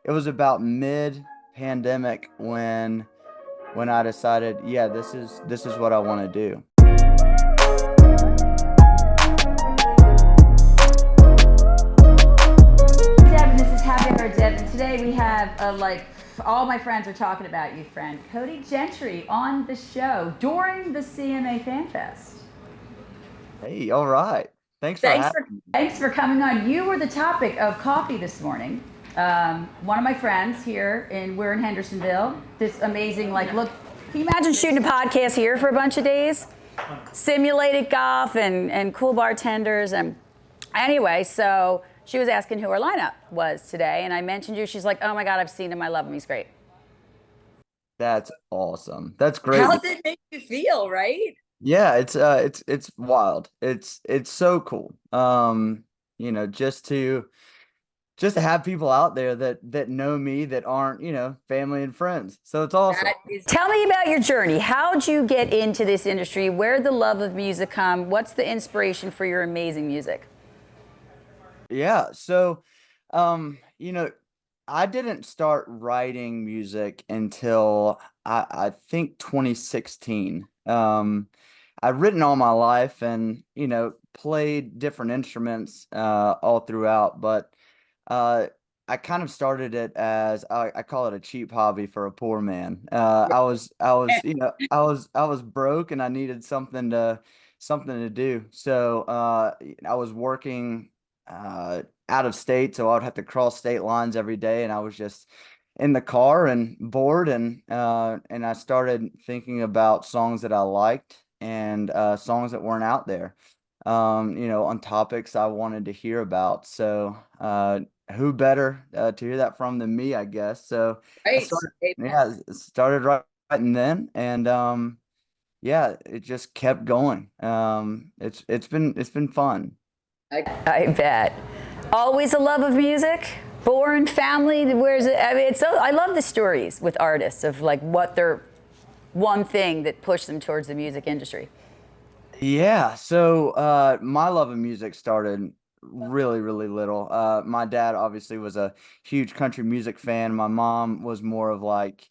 it was about mid-pandemic when I decided, yeah, this is what I want to do. Deb, and this is Happy Hour Deb, and today we have all my friends are talking about you, friend Cody Gentry on the show during the CMA Fan Fest. Hey, all right. Thanks for Thanks having for me. thanks for coming on. You were the topic of coffee this morning. One of my friends here, we're in Hendersonville. This amazing, look. Can you imagine shooting a podcast here for a bunch of days? Simulated golf and cool bartenders and anyway, so she was asking who our lineup was today, and I mentioned you. She's like, "Oh my God, I've seen him. I love him. He's great." That's awesome. That's great. How does it make you feel, right? Yeah, it's wild. It's so cool. Just to have people out there that know me that aren't, family and friends. So it's awesome. Tell me about your journey. How'd you get into this industry? Where'd the love of music come? What's the inspiration for your amazing music? Yeah. So, I didn't start writing music until I think 2016. I've written all my life and, played different instruments all throughout, but I kind of started it as I call it a cheap hobby for a poor man. I was broke and I needed something to do. So I was working out of state, so I would have to cross state lines every day, and I was just in the car and bored, and I started thinking about songs that I liked and songs that weren't out there, on topics I wanted to hear about. So who better to hear that from than me, I guess. So I Right. started writing then, and yeah, it just kept going. It's been fun. I bet. Always a love of music. Born family. Where's it? I mean, I love the stories with artists of what their one thing that pushed them towards the music industry. Yeah, so my love of music started really, really little. My dad obviously was a huge country music fan. My mom was more of like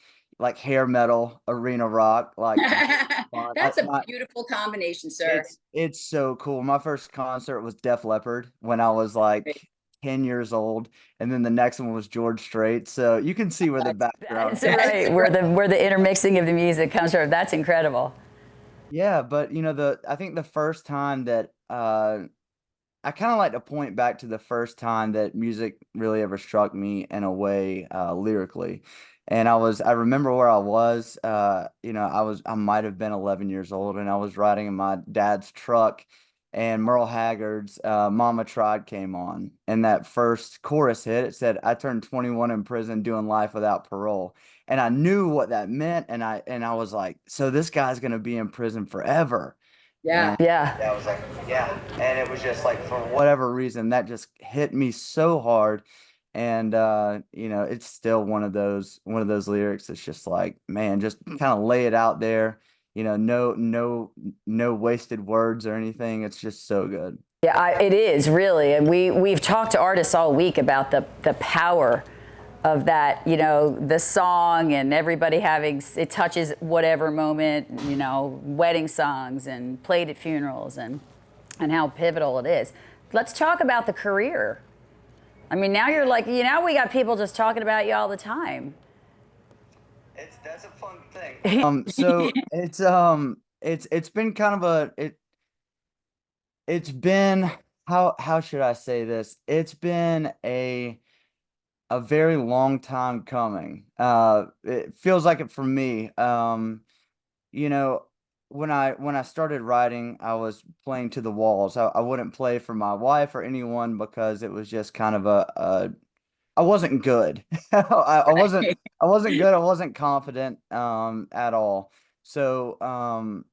hair metal, arena rock, like fun. That's a beautiful combination, sir. It's so cool. My first concert was Def Leppard when I was like 10 years old, and then the next one was George Strait. So you can see where the background. That's right. Where the intermixing of the music comes from. That's incredible. Yeah, but I think the first time that I kind of like to point back to the first time that music really ever struck me in a way lyrically. And I remember where I was, I might have been 11 years old, and I was riding in my dad's truck, and Merle Haggard's Mama Tried came on. And that first chorus hit, it said, "I turned 21 in prison doing life without parole." And I knew what that meant. And I was like, so this guy's going to be in prison forever. Yeah. And Yeah. I was like, yeah. And it was just like, for whatever reason, that just hit me so hard. And it's still one of those lyrics that's just like, man, just kind of lay it out there. No wasted words or anything. It's just so good. Yeah, it is really, and we've talked to artists all week about the power of that, the song, and everybody it touches whatever moment, wedding songs and played at funerals, and how pivotal it is. Let's talk about the career. I mean, now you're we got people just talking about you all the time. That's a fun thing. So it's been kind of it's been, how should I say this? It's been a very long time coming. It feels like it for me. You know, when I started writing, I was playing to the walls. I wouldn't play for my wife or anyone because it was just kind of I wasn't good. I wasn't good. I wasn't confident at all. So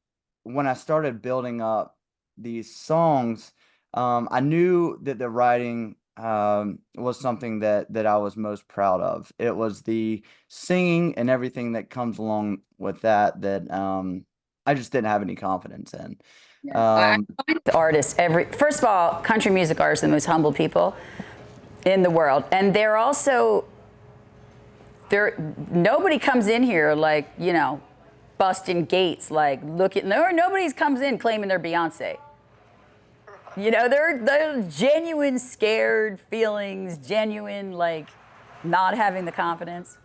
when I started building up these songs, I knew that the writing was something that I was most proud of. It was the singing and everything that comes along with that I just didn't have any confidence in. The artists, first of all, country music artists are the most humble people in the world, and they're also nobody comes in here like, you know, busting gates, like nobody comes in claiming they're Beyonce. You know, they're genuine scared feelings, genuine like not having the confidence.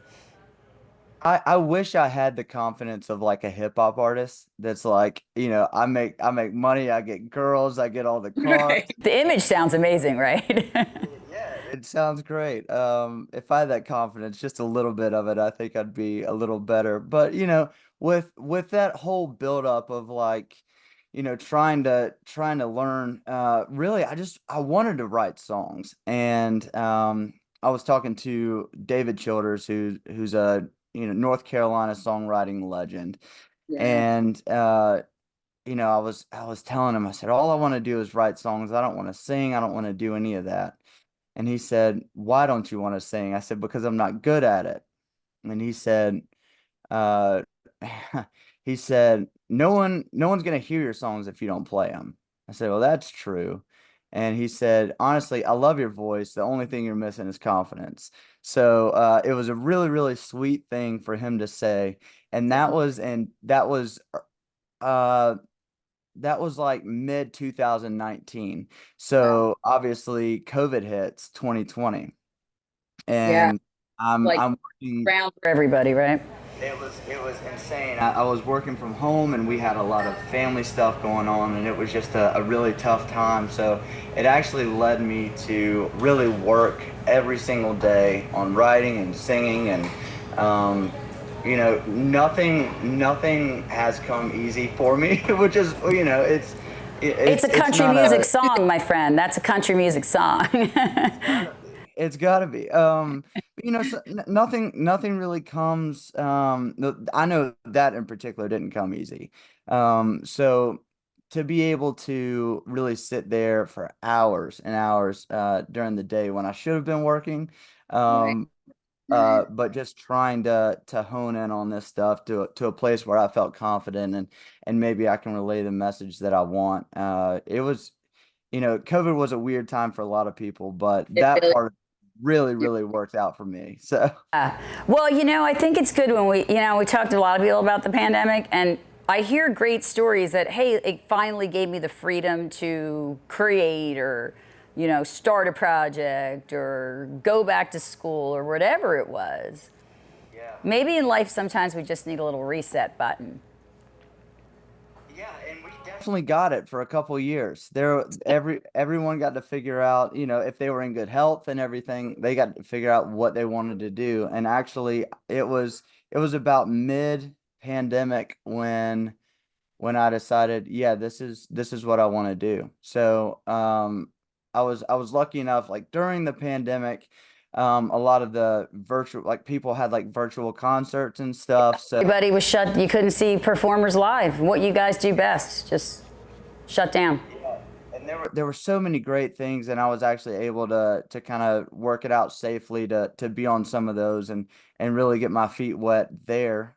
I wish I had the confidence of like a hip hop artist that's like, you know, I make money, I get girls, I get all the cars. Right. The image sounds amazing, right? Yeah, it sounds great. If I had that confidence, just a little bit of it, I think I'd be a little better. But you know, with that whole buildup of like, you know, trying to learn, really, I wanted to write songs, and I was talking to David Childers, who's a North Carolina songwriting legend, Yeah. and you know, I was telling him, I said, all I want to do is write songs. I don't want to sing. I don't want to do any of that. And he said, why don't you want to sing? I said, because I'm not good at it. And he said, uh, he said, no one's going to hear your songs if you don't play them. I said, well, that's true. And he said, honestly, I love your voice. The only thing you're missing is confidence. So, it was a really, really sweet thing for him to say. And uh, that was like mid 2019. Wow. So obviously COVID hits 2020, Yeah. and I'm Like I'm working. ground. For everybody, right? It was insane. I was working from home, and we had a lot of family stuff going on, and it was just a really tough time. So it actually led me to really work every single day on writing and singing, and you know, nothing has come easy for me, which is, you know, It's a country not music song, my friend. That's a country music song. it's gotta be. You know, so, nothing really comes. I know that in particular didn't come easy. So to be able to really sit there for hours and hours during the day when I should have been working, Right. um, but just trying to hone in on this stuff to a place where I felt confident, and maybe I can relay the message that I want. It was, you know, COVID was a weird time for a lot of people, but It that really. part really, really worked out for me. So Well, you know, I think it's good when we talked to a lot of people about the pandemic, and I hear great stories that, hey, it finally gave me the freedom to create or, you know, start a project or go back to school or whatever it was. yeah. Maybe in life, sometimes we just need a little reset button. Yeah, and we definitely got it for a couple years. Everyone got to figure out, you know, if they were in good health and everything, they got to figure out what they wanted to do. And actually, it was about mid pandemic when I decided, yeah, this is what I want to do. So, I was lucky enough, like during the pandemic, a lot of the virtual, like people had like virtual concerts and stuff. So Everybody was shut. You couldn't see performers live. What you guys do best, just shut down. yeah, and there were so many great things, and I was actually able to kind of work it out safely to be on some of those and really get my feet wet there.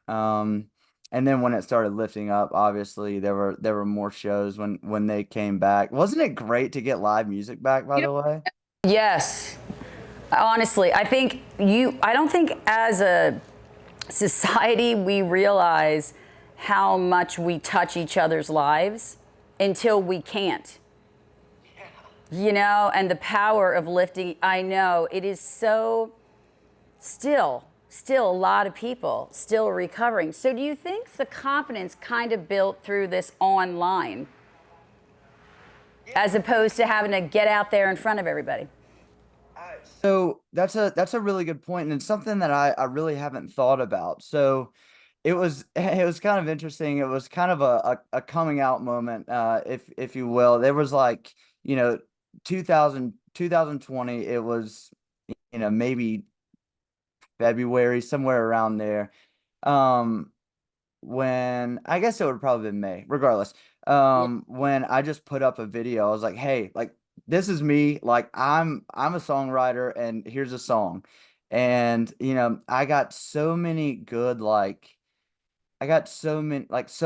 And then when it started lifting up, obviously there were more shows when they came back. Wasn't it great to get live music back, by You know, the way? Yes. Honestly, I don't think as a society we realize how much we touch each other's lives until we can't. You know, and the power of lifting, I know it is so still a lot of people still recovering. So do you think the confidence kind of built through this online as opposed to having to get out there in front of everybody? So that's a really good point, and it's something that I really haven't thought about. So it was kind of interesting. It was kind of a coming out moment, if you will. There was like, you know, 2020. It was, you know, maybe February, somewhere around there. Um, when I guess it would probably been May, regardless. yeah. When I just put up a video, I was like, hey, like this is me, like I'm a songwriter and here's a song. And you know, I got so many like so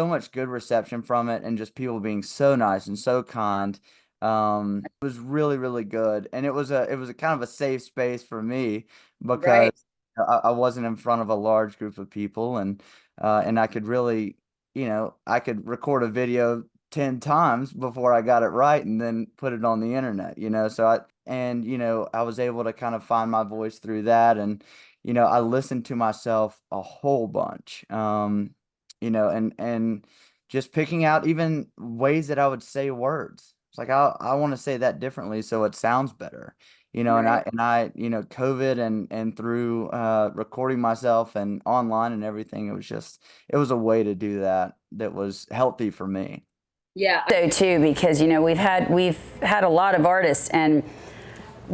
much good reception from it, and just people being so nice and so kind. It was really, really good. And it was a kind of a safe space for me because Right. I wasn't in front of a large group of people, and I could really, I could record a video 10 times before I got it right and then put it on the internet, so I was able to kind of find my voice through that. And I listened to myself a whole bunch, and just picking out even ways that I would say words. It's like I want to say that differently so it sounds better. Right. COVID and through recording myself and online and everything, it was a way to do that was healthy for me. Yeah. So too, because we've had a lot of artists, and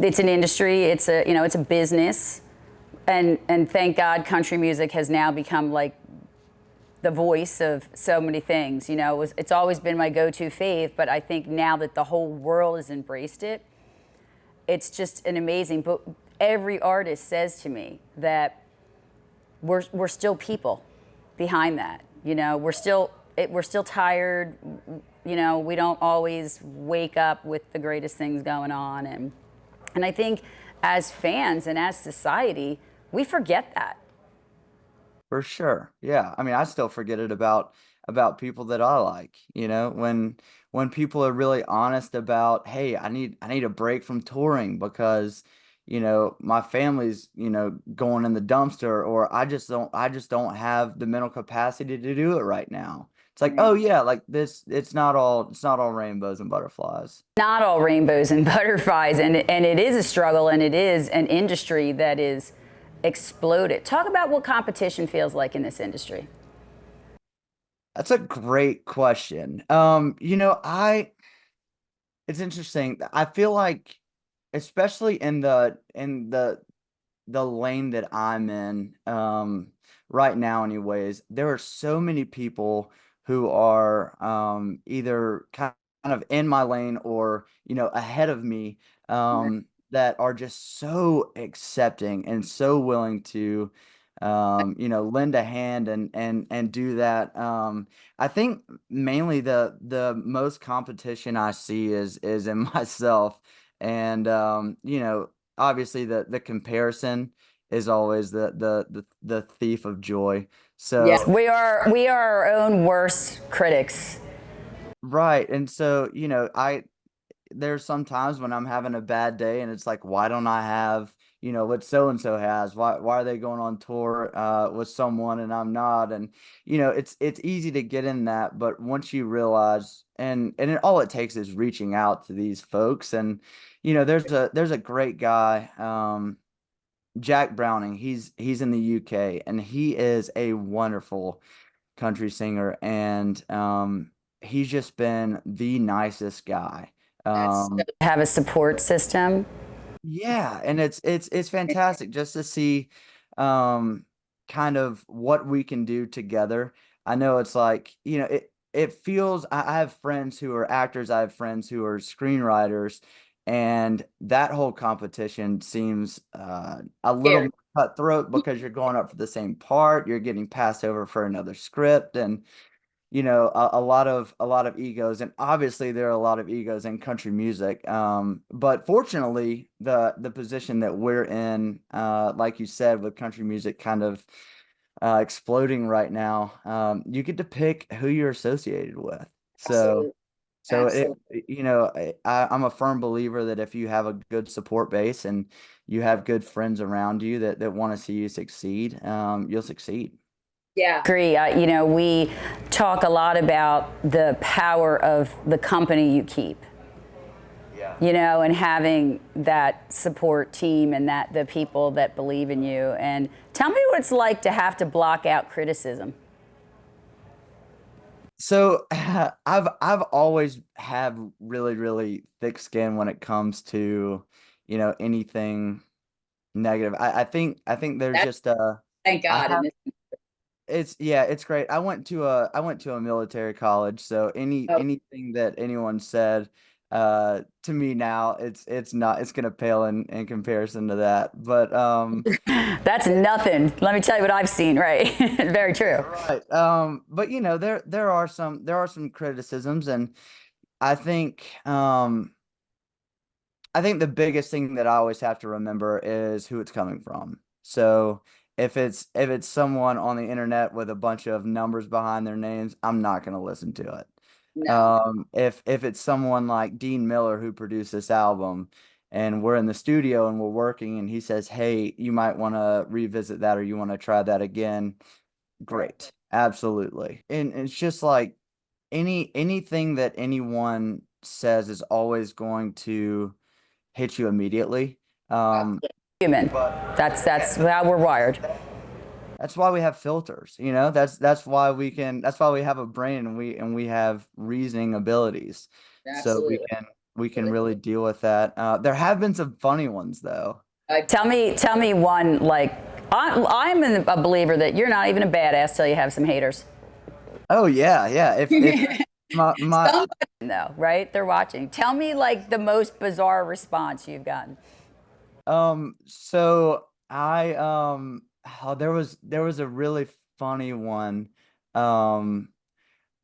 it's an industry, it's a business, and thank God country music has now become like the voice of so many things. It's always been my go-to fave, but I think now that the whole world has embraced it, it's just an amazing. But every artist says to me that we're still people behind that. We're still tired. We don't always wake up with the greatest things going on, and I think as fans and as society, we forget that. For sure. Yeah. I mean, I still forget it about people that I like, when people are really honest about, hey, I need a break from touring because, my family's, going in the dumpster, or I just don't have the mental capacity to do it right now. It's like, oh Right. yeah, like this, it's not all rainbows and butterflies. Not all rainbows and butterflies, and it is a struggle, and it is an industry that is exploded. Talk about what competition feels like in this industry. That's a great question. It's interesting. I feel like, especially in the lane that I'm in, right now, anyways, there are so many people who are either kind of in my lane or ahead of me, Right. that are just so accepting and so willing to lend a hand and do that. I think mainly the most competition I see is in myself. And obviously the comparison is always the thief of joy. Yeah. So We are our own worst critics. right. And so, there's some times when I'm having a bad day and it's like, why don't I have, what so and so has? Why are they going on tour with someone and I'm not? And it's easy to get in that, but once you realize, all it takes is reaching out to these folks. And there's a great guy, Jack Browning. He's in the UK, and he is a wonderful country singer, and he's just been the nicest guy. That's so, Have a support system. Yeah, and it's fantastic just to see um kind of what we can do together. I know it's like, it feels I have friends who are actors, I have friends who are screenwriters, and that whole competition seems a little scary. more cutthroat because you're going up for the same part, you're getting passed over for another script, and a lot of egos. And obviously there are a lot of egos in country music, but fortunately the position that we're in, like you said, with country music kind of exploding right now, you get to pick who you're associated with. so Absolutely. so it Absolutely. I'm a firm believer that if you have a good support base and you have good friends around you that want to see you succeed, you'll succeed. Yeah. Agree. We talk a lot about the power of the company you keep. Yeah. And having that support team and that the people that believe in you. And tell me what it's like to have to block out criticism. So I've always had really, really thick skin when it comes to, anything negative. I think there's That's just thank I God. have And it's great. I went to a military college, so oh, anything that anyone said to me now, it's gonna pale in comparison to that. But That's nothing. Let me tell you what I've seen, right? Very true. right. But there are some criticisms, and I think I think the biggest thing that I always have to remember is who it's coming from. So if it's someone on the internet with a bunch of numbers behind their names, I'm not going to listen to it. No. If it's someone like Dean Miller who produced this album, and we're in the studio and we're working, and he says, "Hey, you might want to revisit that, or you want to try that again." Great, absolutely. And it's just like anything that anyone says is always going to hit you immediately. Human. That's how we're wired. That's why we have filters, you know. That's why we can. That's why we have a brain, and we have reasoning abilities, so Absolutely. we can really deal with that. There have been some funny ones though. Tell me one. Like, I'm a believer that you're not even a badass till you have some haters. Oh yeah, yeah. If my No, right? They're watching. Tell me like the most bizarre response you've gotten. So oh, there was a really funny one. Um,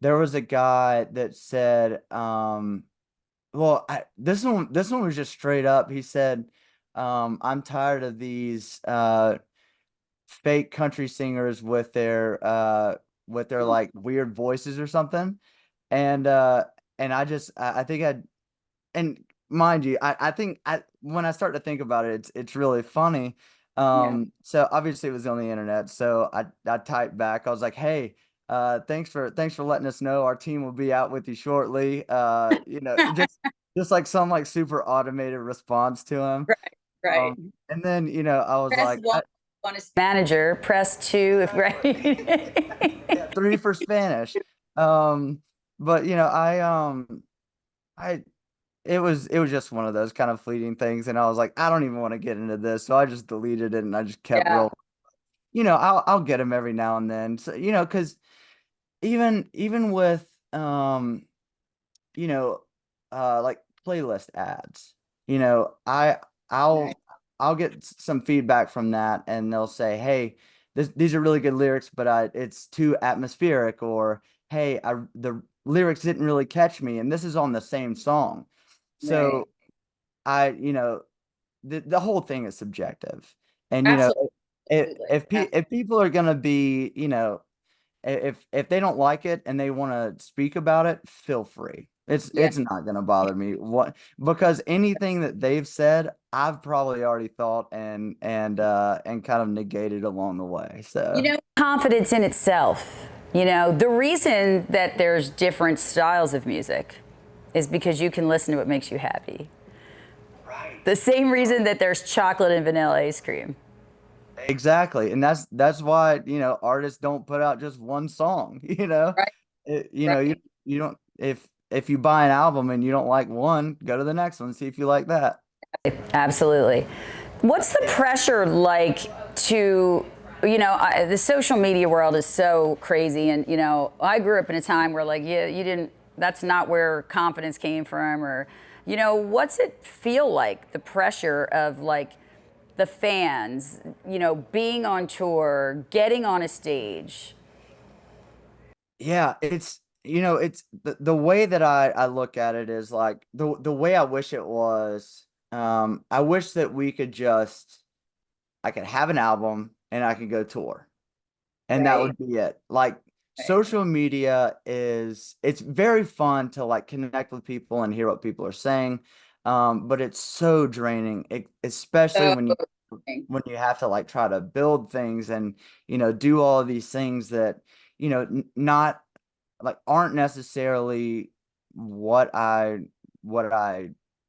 there was a guy that said, well, this one was just straight up. He said, I'm tired of these fake country singers with their like weird voices or something. And I think and mind you, I think when I start to think about it, it's really funny. Yeah. So obviously it was on the internet. So I typed back. I was like, "Hey, thanks for letting us know. Our team will be out with you shortly." You know, just like some like super automated response to him. Right. And then I was Press like, one on a Manager, press 2 if right. 3 for Spanish. But I it was just one of those kind of fleeting things, and I was like, I don't even want to get into this, so I just deleted it and I just kept Yeah. rolling. I'll get them every now and then. So, because even with you know, like playlist ads, you know, I'll I'll get some feedback from that, and they'll say, "Hey, these are really good lyrics, but it's too atmospheric," or, "Hey, the lyrics didn't really catch me," and this is on the same song. Right. So the whole thing is subjective, and Absolutely. if people are gonna be, if they don't like it and they want to speak about it, feel free. Yeah. It's not gonna bother me because anything that they've said, I've probably already thought and kind of negated along the way. You So know, Confidence in itself. The reason that there's different styles of music is because you can listen to what makes you happy. right. The same reason that there's chocolate and vanilla ice cream. Exactly, and that's why artists don't put out just one song. right, You don't if you buy an album and you don't like one, go to the next one, see if you like that. Absolutely. What's the pressure like to, the social media world is so crazy. And, I grew up in a time where like, yeah, that's not where confidence came from. Or, what's it feel like, the pressure of like the fans, being on tour, getting on a stage? Yeah, it's the way that I look at it is like the way I wish it was. I wish that we could I could have an album and I could go tour, and that right, would be it. Like right. social media it's very fun to like connect with people and hear what people are saying. But it's so draining, especially So, when you have to like try to build things and do all of these things that not like aren't necessarily what I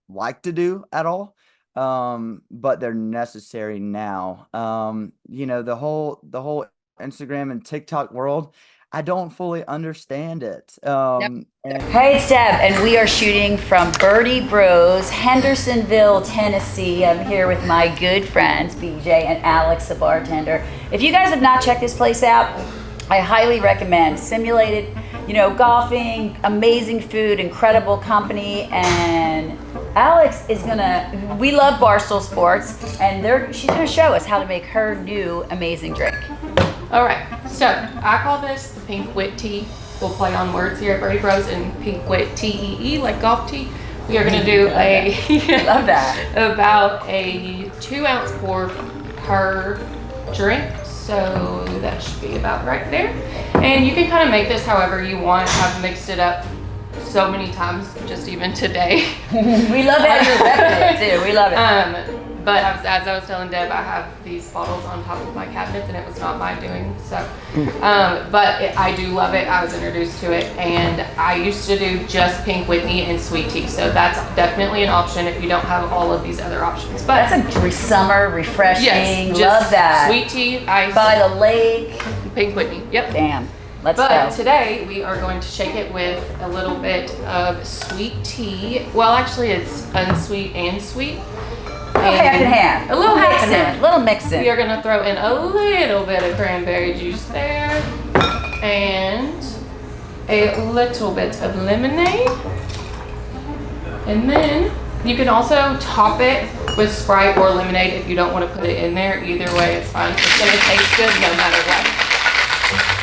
like to do at all. But they're necessary now. The whole Instagram and TikTok world, I don't fully understand it. no, And Hey, it's Deb, and we are shooting from Birdie Bros, Hendersonville, Tennessee. I'm here with my good friends, BJ and Alex, the bartender. If you guys have not checked this place out, I highly recommend. Simulated, golfing, amazing food, incredible company, and Alex is we love Barstool Sports, and she's gonna show us how to make her new amazing drink. All right, so I call this the Pink Wit Tea. We'll play on words here at Birdie Bros, and Pink Wit TEE, like golf tea. We are gonna do Love that. about a 2-ounce pour per drink. So that should be about right there. And you can kind of make this however you want. I've mixed it up so many times, just even today. We love how you're repping it too. We love it. But as I was telling Deb, I have these bottles on top of my cabinets, and it was not my doing. So, I do love it. I was introduced to it, and I used to do just Pink Whitney and sweet tea. So that's definitely an option if you don't have all of these other options. But That's a summer refreshing. yes, just love that. sweet tea, ice, By the lake. Pink Whitney. Yep. Damn. Let's But go. today we are going to shake it with a little bit of sweet tea. Well, actually, it's unsweet and sweet. Half and half. A little half and half. A little mixing. We are going to throw in a little bit of cranberry juice there and a little bit of lemonade. And then you can also top it with Sprite or lemonade if you don't want to put it in there. Either way, it's fine. It's going to taste good no matter what.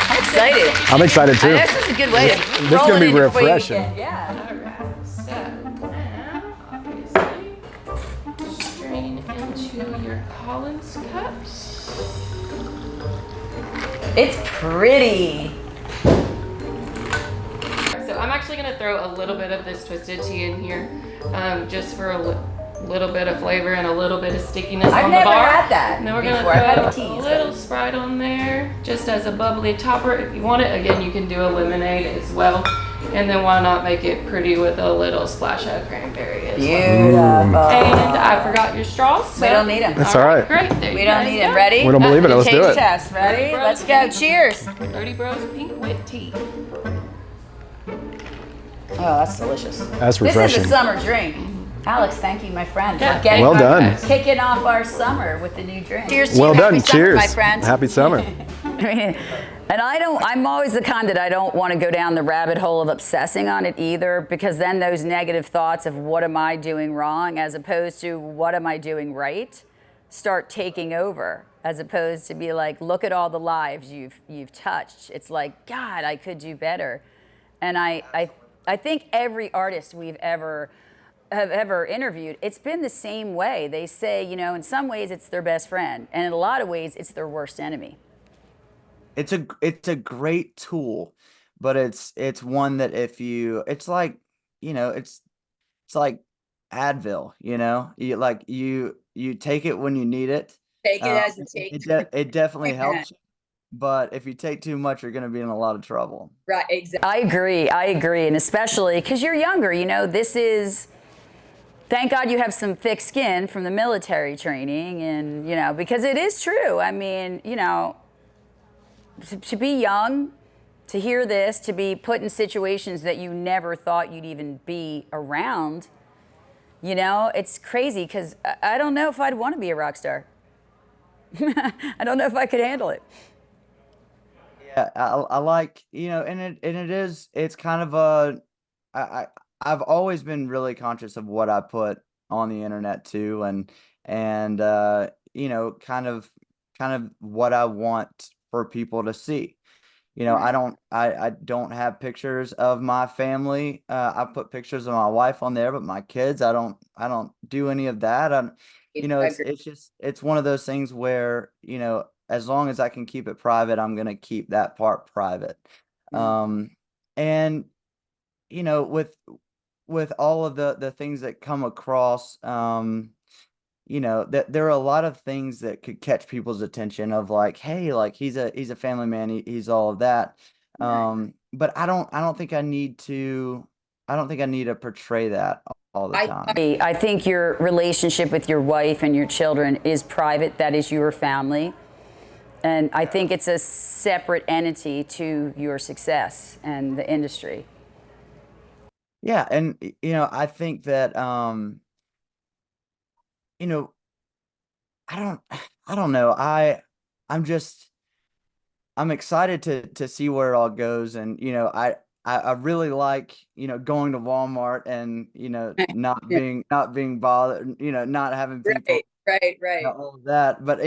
I'm excited. I'm excited too. This is a good way to This roll gonna it be in before you refreshing. get- Yeah. Alright, so now, obviously, strain into your Collins cups. It's pretty. So I'm actually going to throw a little bit of this twisted tea in here, just for a little bit of flavor and a little bit of stickiness I've on the never bar. had that And then we're going to before. I've had throw the teas, a little Sprite on there, just as a bubbly topper if you want it. Again, you can do a lemonade as well. And then why not make it pretty with a little splash of cranberry as well. Beautiful. And I forgot your straws. So. We don't need 'em. That's all right. Great. There We you don't guys need go. it. Ready? We don't believe in it. Let's do Taste it. test. Ready? Bros. Let's go. Cheers. 30 Bros Pink Wit Tea. Oh, that's delicious. That's This refreshing. is a summer drink. Alex, thank you, my friend, Yeah. for getting Well done. kicking off our summer with the new drink. Cheers to Well you. done. Happy summer, Cheers. my friend. Happy summer. And I'm always the kind that I don't want to go down the rabbit hole of obsessing on it either, because then those negative thoughts of what am I doing wrong as opposed to what am I doing right start taking over, as opposed to be like, look at all the lives you've touched. It's like, God, I could do better. And I think every artist we've ever interviewed, it's been the same way. They say, in some ways it's their best friend, and in a lot of ways it's their worst enemy. It's a great tool, but it's one that if you, it's like, it's like Advil, you take it when you need it. Take it as it takes. It definitely helps you, but if you take too much, you're going to be in a lot of trouble. Right, exactly. I agree. And especially because you're younger, this is, thank God you have some thick skin from the military training. And, because it is true. I mean, to be young, to hear this, to be put in situations that you never thought you'd even be around, it's crazy because I don't know if I'd want to be a rock star. I don't know if I could handle it. Yeah, I like, and it's kind of I've always been really conscious of what I put on the internet too, and kind of what I want for people to see. I don't have pictures of my family. I put pictures of my wife on there, but my kids, I don't do any of that. It's one of those things where, as long as I can keep it private, I'm going to keep that part private. And, with all of the things that come across, that there are a lot of things that could catch people's attention of like, hey, like he's a family man, he's all of that. But I don't think I need to portray that all the time. I think your relationship with your wife and your children is private. That is your family. And I think it's a separate entity to your success and the industry. Yeah, and I think that I don't know. I'm excited to see where it all goes, and I really like going to Walmart and not being bothered, not having people Right. all of that. But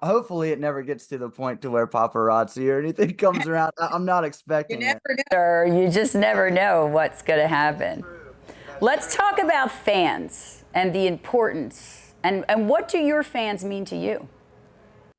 hopefully it never gets to the point to where paparazzi or anything comes around. I'm not You expecting it. never know. Or you just never know what's going to happen. Let's talk about fans and the importance. And what do your fans mean to you?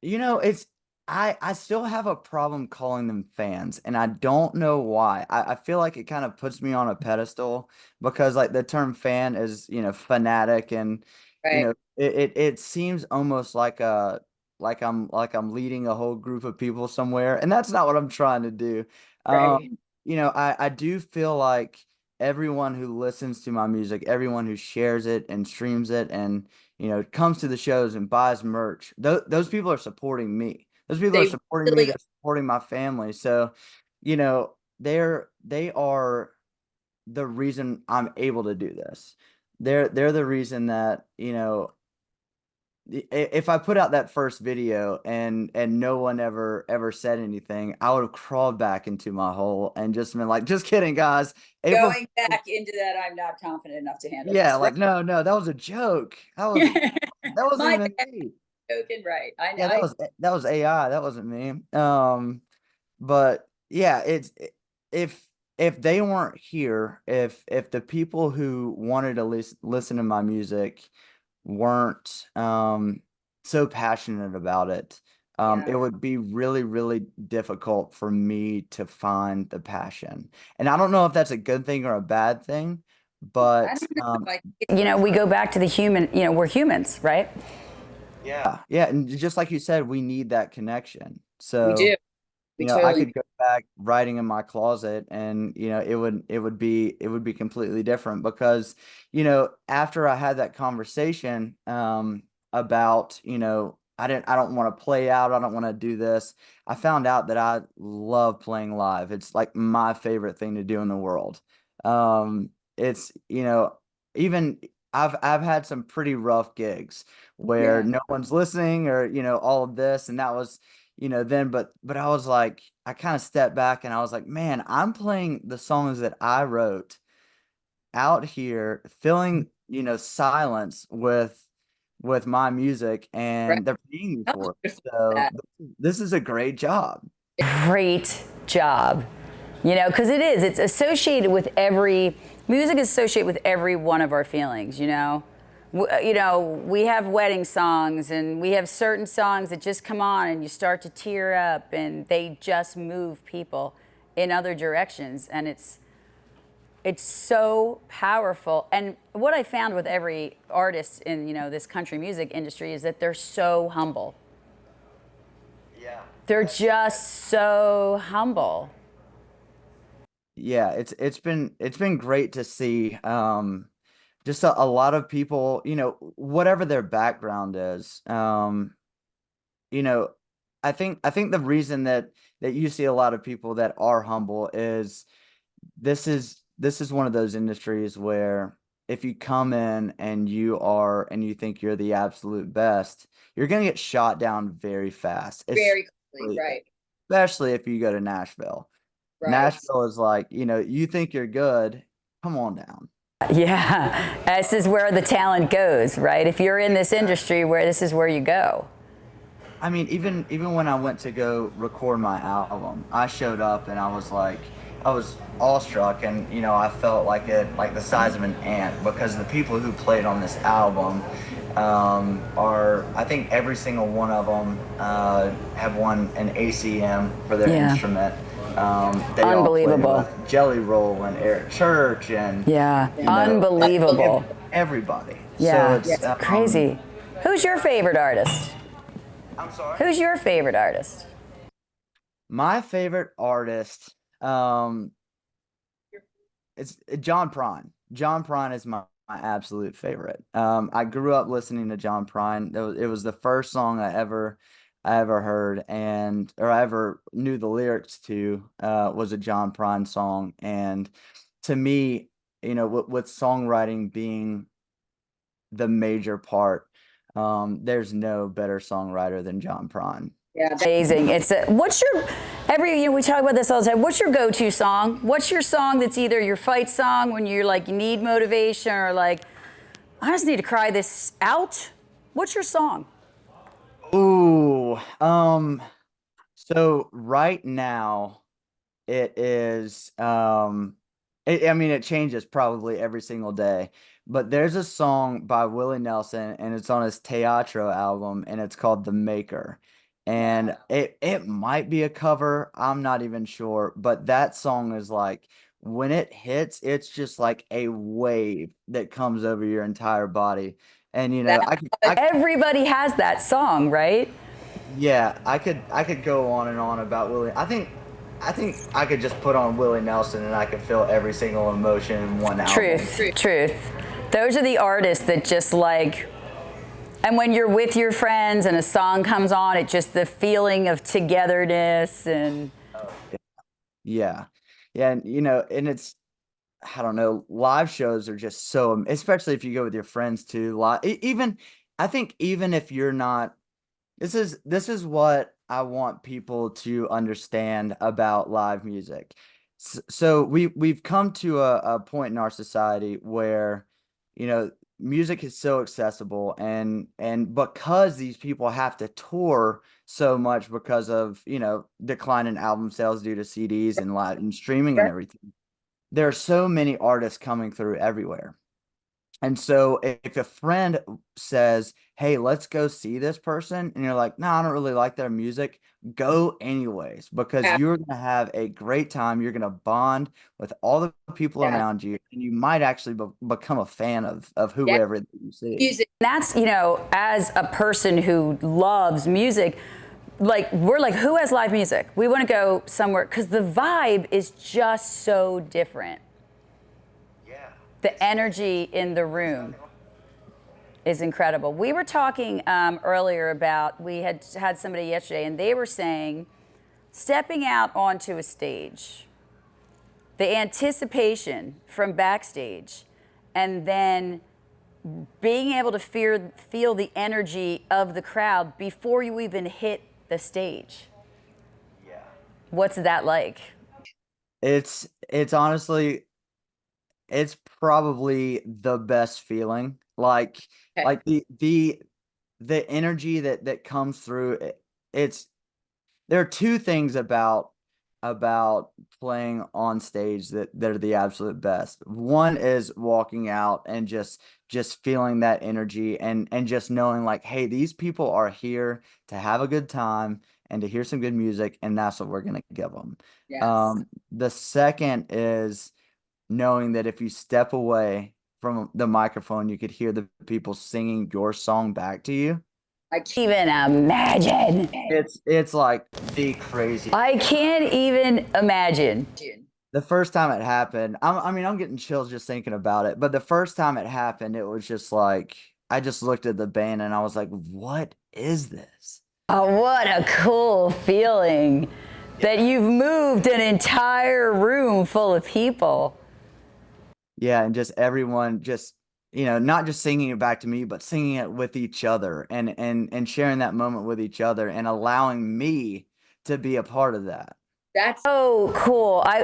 It's I still have a problem calling them fans, and I don't know why. I feel like it kind of puts me on a pedestal because like the term fan is, fanatic, and Right, it seems almost like a like I'm leading a whole group of people somewhere, and that's not what I'm trying to do. right. I do feel like everyone who listens to my music, everyone who shares it and streams it and comes to the shows and buys merch. Those people are supporting me. Those people are They supporting me. really, They're supporting my family. So, they are the reason I'm able to do this. They're the reason that, if I put out that first video and no one ever said anything, I would have crawled back into my hole and just been like, just kidding, guys. April, going back into that, I'm not confident enough to handle yeah, this, right? like no, that was a joke. That wasn't My even bad, me. joking, right. I know. Yeah, that was AI. That wasn't me. But yeah, if if they weren't here, if the people who wanted to listen to my music weren't so passionate about it, it Yeah. would be really, really difficult for me to find the passion. And I don't know if that's a good thing or a bad thing, I but don't know. We go back to the human, we're humans, right? yeah, and just like you said, we need that connection. We do. So, We I totally do. could go back writing in my closet and, it would be completely different because, after I had that conversation, about, I don't want to play out. I don't want to do this. I found out that I love playing live. It's like my favorite thing to do in the world. It's, even I've had some pretty rough gigs where Yeah. no one's listening or, all of this. And that was, then, but I was like, I kind of stepped back and I was like, man, I'm playing the songs that I wrote out here, filling, silence with my music, Right. and they're paying me How for it. beautiful is So that? this is a great job. Great job. Because it's associated with music is associated with every one of our feelings. We have wedding songs and we have certain songs that just come on and you start to tear up and they just move people in other directions. And it's so powerful. And what I found with every artist in, this country music industry is that they're so humble. Yeah. They're just so humble. Yeah, it's been great to see just a lot of people, whatever their background is. You know, I think the reason that you see a lot of people that are humble is this is one of those industries where if you come in and you think you're the absolute best, you're gonna get shot down very fast, Very quickly. especially Right. especially if you go to Nashville. Right. Nashville is like, you think you're good, come on down. Yeah, this is where the talent goes, right? If you're in this industry, this is where you go. I mean, even when I went to go record my album, I showed up and I was awestruck, and I felt like the size of an ant because the people who played on this album are, I think every single one of them have won an ACM for their Yeah. instrument. They all played Unbelievable. with Jelly Roll and Eric Church and Yeah, unbelievable. everybody. Yeah, So it's crazy. Who's your favorite artist? I'm sorry. Who's your favorite artist? My favorite artist, it's John Prine. John Prine is my absolute favorite. I grew up listening to John Prine. It was the first song I ever heard or I ever knew the lyrics to, was a John Prine song. And to me, with songwriting being the major part, there's no better songwriter than John Prine. Yeah. Amazing. What's your we talk about this all the time. What's your go-to song? What's your song that's either your fight song when you're like you need motivation or like I just need to cry this out? What's your song? Ooh, so right now it is, I mean, it changes probably every single day, but there's a song by Willie Nelson and it's on his Teatro album and it's called The Maker. and it might be a cover. I'm not even sure, but that song is like when it hits, it's just like a wave that comes over your entire body. And Everybody has that song, right? yeah, I could go on and on about Willie. I think I could just put on Willie Nelson and I could feel every single emotion in one album. Truth. Those are the artists that just like, and when you're with your friends and a song comes on, it just the feeling of togetherness and. Yeah. Yeah, and and it's, I don't know, live shows are just so, especially if you go with your friends too. Even, I think even if you're not, this is what I want people to understand about live music. So we've come to a point in our society where, music is so accessible, and because these people have to tour so much because of, decline in album sales due to CDs and live and streaming and everything. There are so many artists coming through everywhere. And so if a friend says, "Hey, let's go see this person," and you're like, "No, I don't really like their music," go anyways, because you're going to have a great time. You're going to bond with all the people around you, and you might actually become a fan of whoever you see. Music. That's, as a person who loves music, like we're like, who has live music? We want to go somewhere because the vibe is just so different. The energy in the room is incredible. We were talking earlier about, we had somebody yesterday and they were saying, stepping out onto a stage, the anticipation from backstage, and then being able to feel the energy of the crowd before you even hit the stage. Yeah. What's that like? It's honestly, it's probably the best feeling. Like the energy that comes through it's there are two things about playing on stage that are the absolute best. One is walking out and just feeling that energy and just knowing like, hey, these people are here to have a good time and to hear some good music, and that's what we're gonna give them. Yes. The second is knowing that if you step away from the microphone, you could hear the people singing your song back to you. I can't even imagine. It's like the crazy. I can't even imagine. The first time it happened, I'm getting chills just thinking about it. But the first time it happened, it was just like, I just looked at the band and I was like, what is this? Oh, what a cool feeling that you've moved an entire room full of people. Yeah, and just everyone just, not just singing it back to me, but singing it with each other and sharing that moment with each other and allowing me to be a part of that. That's so cool. I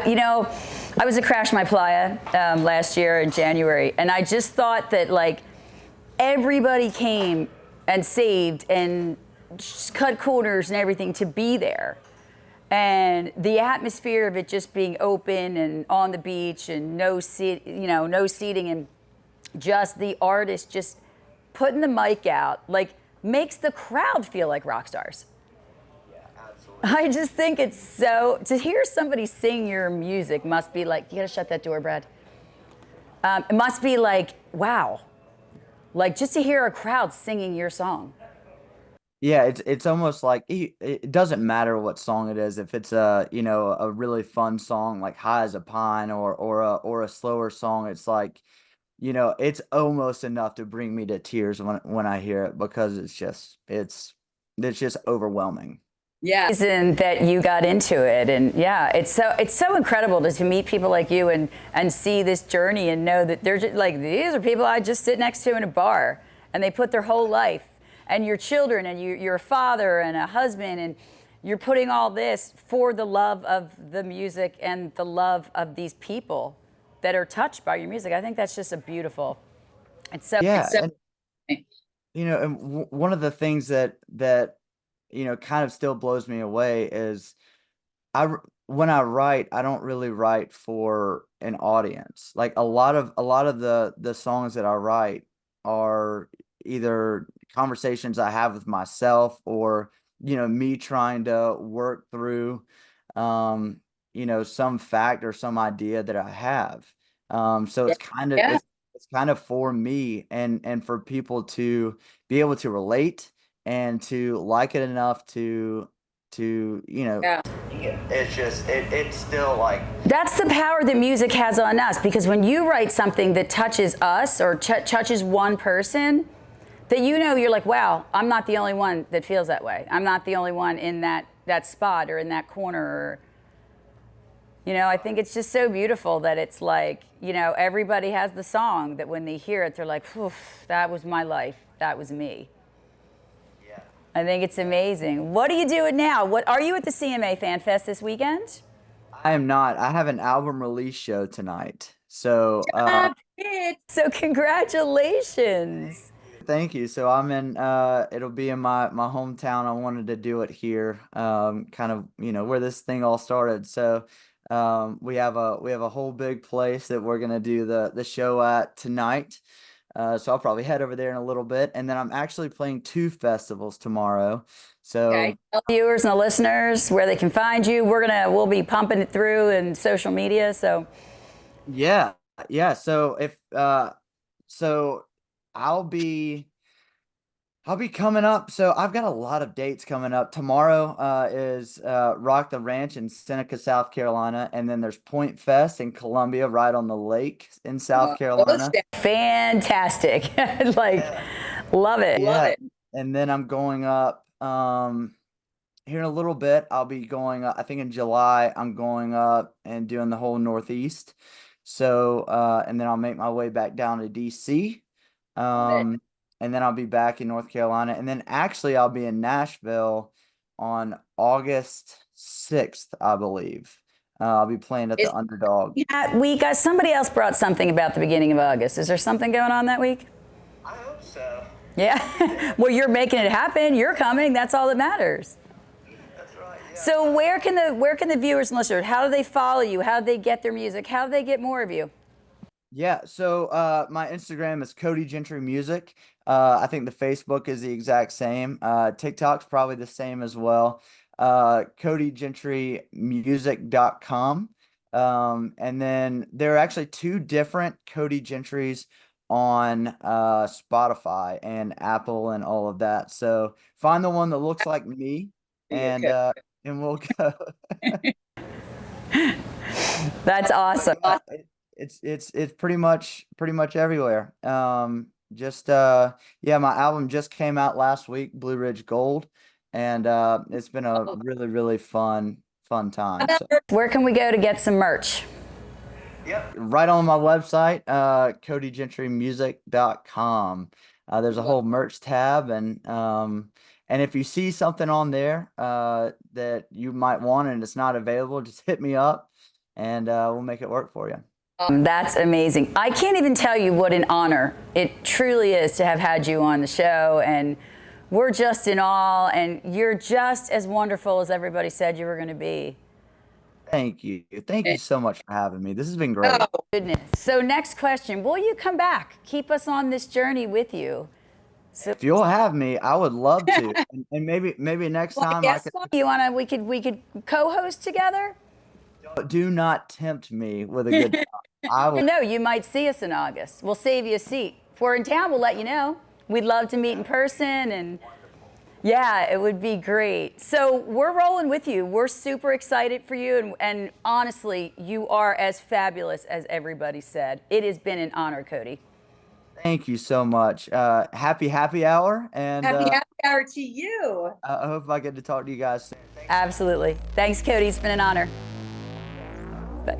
was at Crash My Playa last year in January, and I just thought that like everybody came and saved and just cut corners and everything to be there. And the atmosphere of it just being open and on the beach and no seating, and just the artist just putting the mic out, like makes the crowd feel like rock stars. Yeah, absolutely. I just think it's so, to hear somebody sing your music must be like, you gotta shut that door, Brad. It must be like, wow. Like just to hear a crowd singing your song. Yeah, it's almost like it doesn't matter what song it is. If it's a really fun song like High as a Pine or a slower song, it's like, it's almost enough to bring me to tears when I hear it, because it's just overwhelming. yeah. Reason that you got into it, and yeah, it's so incredible to meet people like you and see this journey and know that they're just like, these are people I just sit next to in a bar, and they put their whole life. And your children, and you're a father and a husband, and you're putting all this for the love of the music and the love of these people that are touched by your music. I think that's just a beautiful. It's so Yeah, so- and and one of the things that kind of still blows me away is when I write, I don't really write for an audience. Like a lot of the songs that I write are either conversations I have with myself or me trying to work through, some fact or some idea that I have. So it's kind of, Yeah. it's kind of for me and for people to be able to relate and to like it enough Yeah. it's just, it's still like, That's the power that music has on us, because when you write something that touches us or touches one person, that you're like, wow, I'm not the only one that feels that way. I'm not the only one in that spot or in that corner. Or, I think it's just so beautiful that it's like, everybody has the song that when they hear it, they're like, oof, that was my life. That was me. yeah. I think it's amazing. What are you doing now? What are you at the CMA Fan Fest this weekend? I am not. I have an album release show tonight. So, So congratulations. thank you. So I'm in, it'll be in my hometown. I wanted to do it here, kind of, where this thing all started. So, we have a whole big place that we're going to do the show at tonight. So I'll probably head over there in a little bit. And then I'm actually playing 2 festivals tomorrow. So Okay. Viewers and the listeners, where they can find you, we'll be pumping it through in social media. So yeah. So so I'll be coming up. So I've got a lot of dates coming up. Tomorrow is Rock the Ranch in Seneca, South Carolina, and then there's Point Fest in Columbia, right on the lake in South Carolina. fantastic. Love it. Love it. And then I'm going up here in a little bit. I'll be going up, I think in July, I'm going up and doing the whole Northeast. So and then I'll make my way back down to DC. And then I'll be back in North Carolina. And then actually I'll be in Nashville on August 6th, I believe. I'll be playing at the Underdog. Yeah, somebody else brought something about the beginning of August. Is there something going on that week? I hope so. Yeah. Well, you're making it happen. You're coming. That's all that matters. That's right. Yeah. So where can the viewers and listeners, how do they follow you? How do they get their music? How do they get more of you? Yeah, so my Instagram is Cody Gentry Music. I think the Facebook is the exact same. TikTok's probably the same as well. CodyGentryMusic.com. And then there are actually 2 different Cody Gentrys on Spotify and Apple and all of that. So find the one that looks like me, and we'll go. That's awesome. It's pretty much everywhere. My album just came out last week, Blue Ridge Gold, and it's been a really, really fun time. So. Where can we go to get some merch? Yep, right on my website, CodyGentryMusic.com. There's a whole merch tab, and if you see something on there that you might want and it's not available, just hit me up, and we'll make it work for you. That's amazing. I can't even tell you what an honor it truly is to have had you on the show, and we're just in awe, and you're just as wonderful as everybody said you were going to be. Thank you. Thank you so much for having me. This has been great. Oh, goodness. So next question, will you come back? Keep us on this journey with you. So if you'll have me, I would love to. and maybe next time yes, we could co-host together? Do not tempt me with a good time. I will. No, you might see us in August. We'll save you a seat. If we're in town, we'll let you know. We'd love to meet in person, and yeah, it would be great. So we're rolling with you. We're super excited for you, and honestly, you are as fabulous as everybody said. It has been an honor, Cody. Thank you so much. Happy hour, and happy hour to you. I hope I get to talk to you guys soon. Absolutely. Thanks, Cody. It's been an honor. Bye.